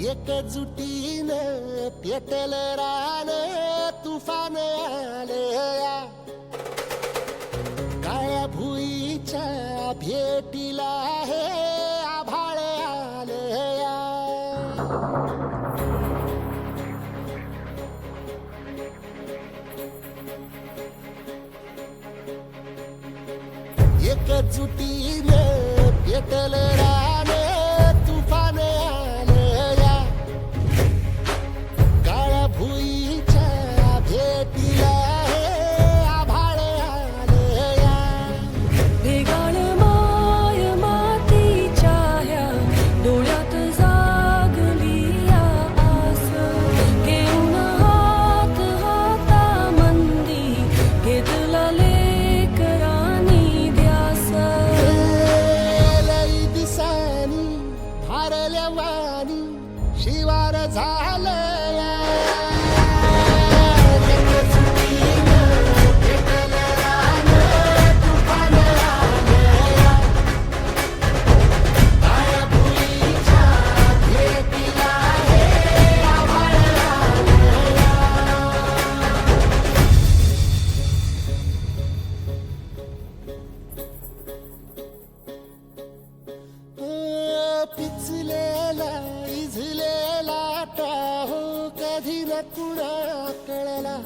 एकजुटीनं पेटल रान तुफान आलया काळ्या भुईच्या भेटीला हे आभाळ आलया एकजुटीनं पेटल रान तुफान आलया काळ्या भुईच्या भेटीला हे आभाळ आलया भेगाळ माय मातीच्या ह्या डोळ्यात जागली या आस घेऊन हात हातामंदी घेतला लेकरांनी ध्यास लई दिसानी भारल्या वाणी शिवार झालया पेटल रान तुफान आलया काळ्या भुईच्या भेटीला हे आभाळ आलया पिचलेला इझलेला टाहो कधी न कुणा कळला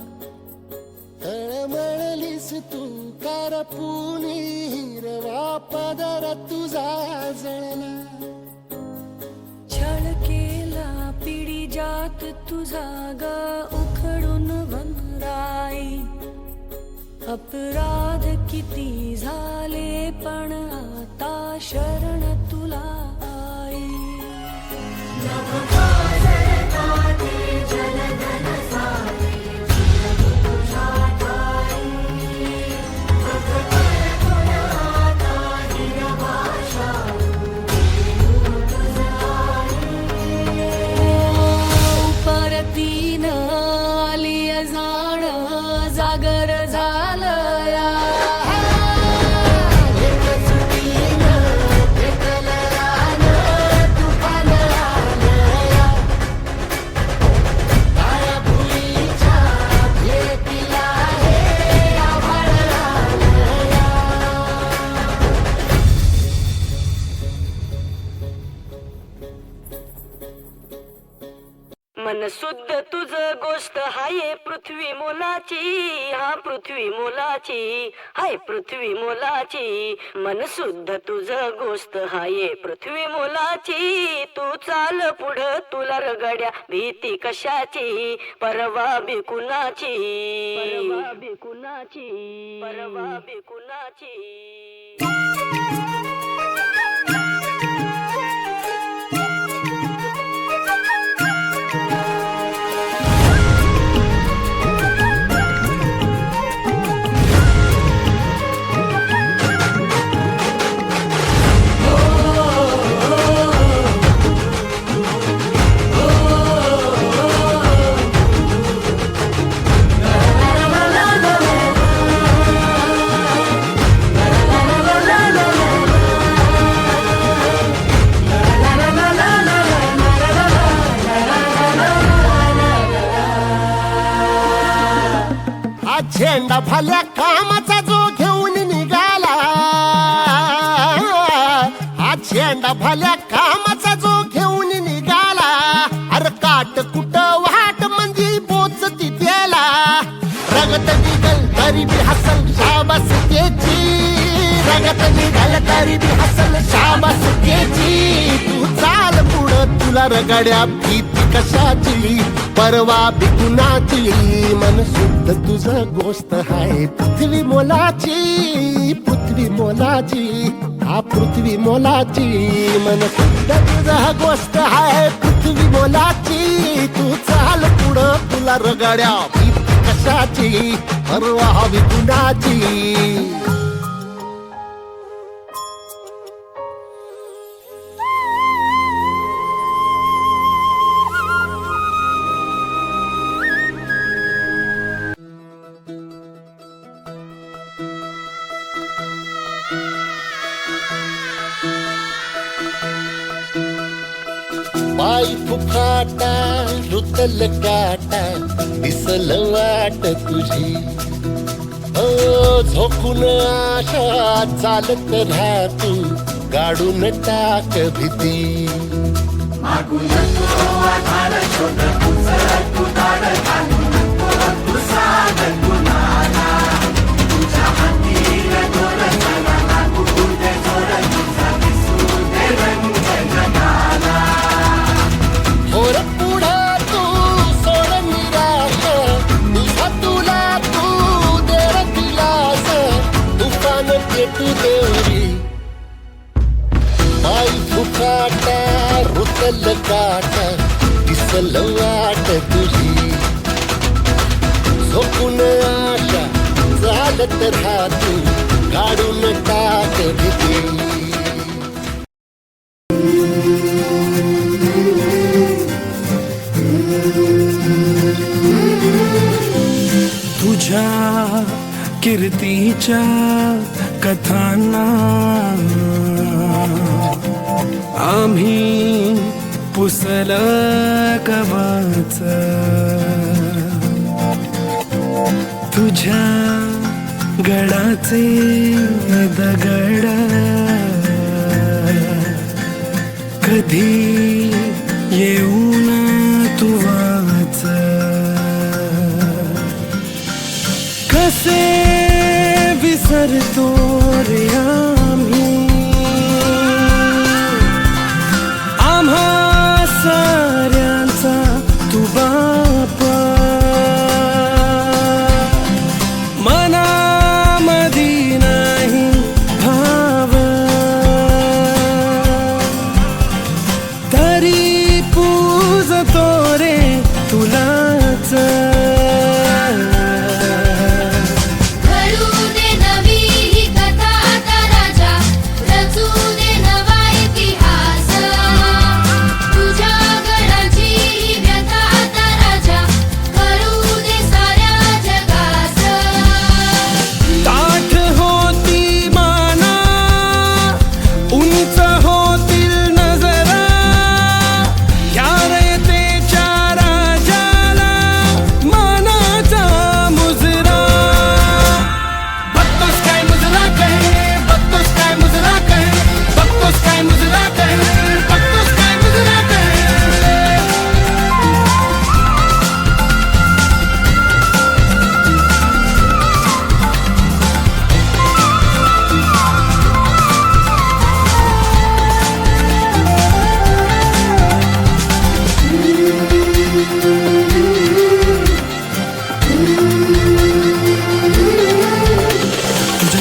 तळमळलीस तू करपुनी हिरवा पदर तुझा जळला छळ केला पिढी जात तुझा ग उखडून वनराई अपराध किती झाले पण आता शरण तुला आई परतीनं आली जाण जागर झालया पेटल रान तुफान आलया काळ्या भुईच्या भेटीला हे आभाळ आलया मन शुद्ध तुझ गोष्ट हाय पृथ्वी मोलाची हा पृथ्वी मोलाची हाय पृथ्वी मोलाची मन शुद्ध तुझ गोष्ट हाय पृथ्वी मोलाची तू चाल पुढं तुला रगड्या भीती कशाची परवा बिकुनाची परवा बिकुनाची परवा बिकुनाची हा झेंडा भल्या कामाचा जो घेऊन निघाला हा झेंडा भल्या कामाचा जो घेऊन निघाला अरे काट कुट वाट मंदी बोचती त्याला रगत निघल तरी बी हसल शाबास त्याची रगत निघल तरी बी हसल शाबास त्याची तू चाल पुढं तुला रगड्या भीती कशाची परवा बिकुनाची मन शुद्ध तुझं गोष्ट हाय पृथ्वी मोलाची पृथ्वी मोलाची हा पृथ्वी मोलाची मन शुद्ध तुझं गोष्ट हाय पृथ्वी मोलाची तू चाल पुढं तुला रगड्या भीती कशाची परवा बिकुनाची पाय फुफाटा रुतल काटा दिसल वाट तुझी झोपून आशा चालत राहा तू गाडून टाक भीती होर पुढे तू सोड निराश तुझा तुला तू देर दिलास तुफान पेटू देवरी पाय फुफाटा रुतल काटा दिसल वाट तुझी झोपून आशा चालत राहा तू काढून टाक भीती तुझ्या कीर्तीच्या कथांना आम्ही पुसल कवच तुझ्या गडाचे दगड कधी येऊन तू वाच कसे विसरतो रे आम्ही आम्हा साऱ्यांचा तू बापा मनामधी नाही भाव तरी पूजतो रे तुलाच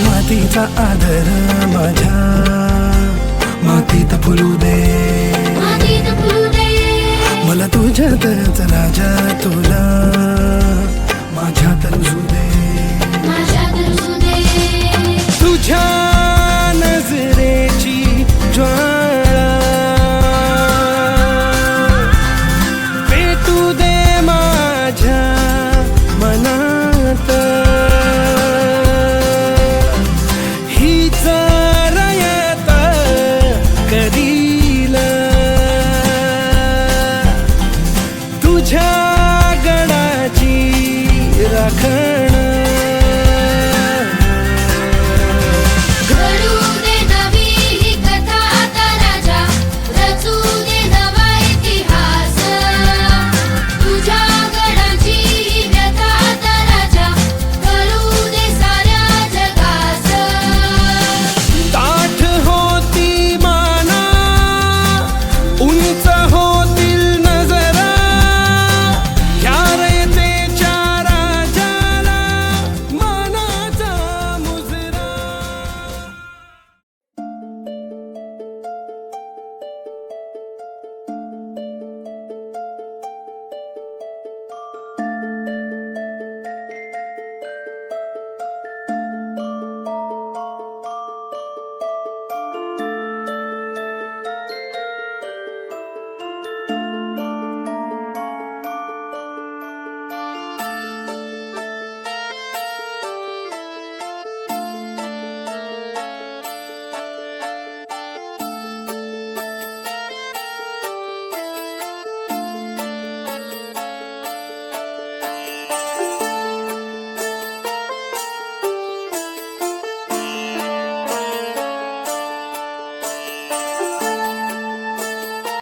मातीचा आदर माझ्या मातीत फुलू दे मला तुझ्यातच राजा तुला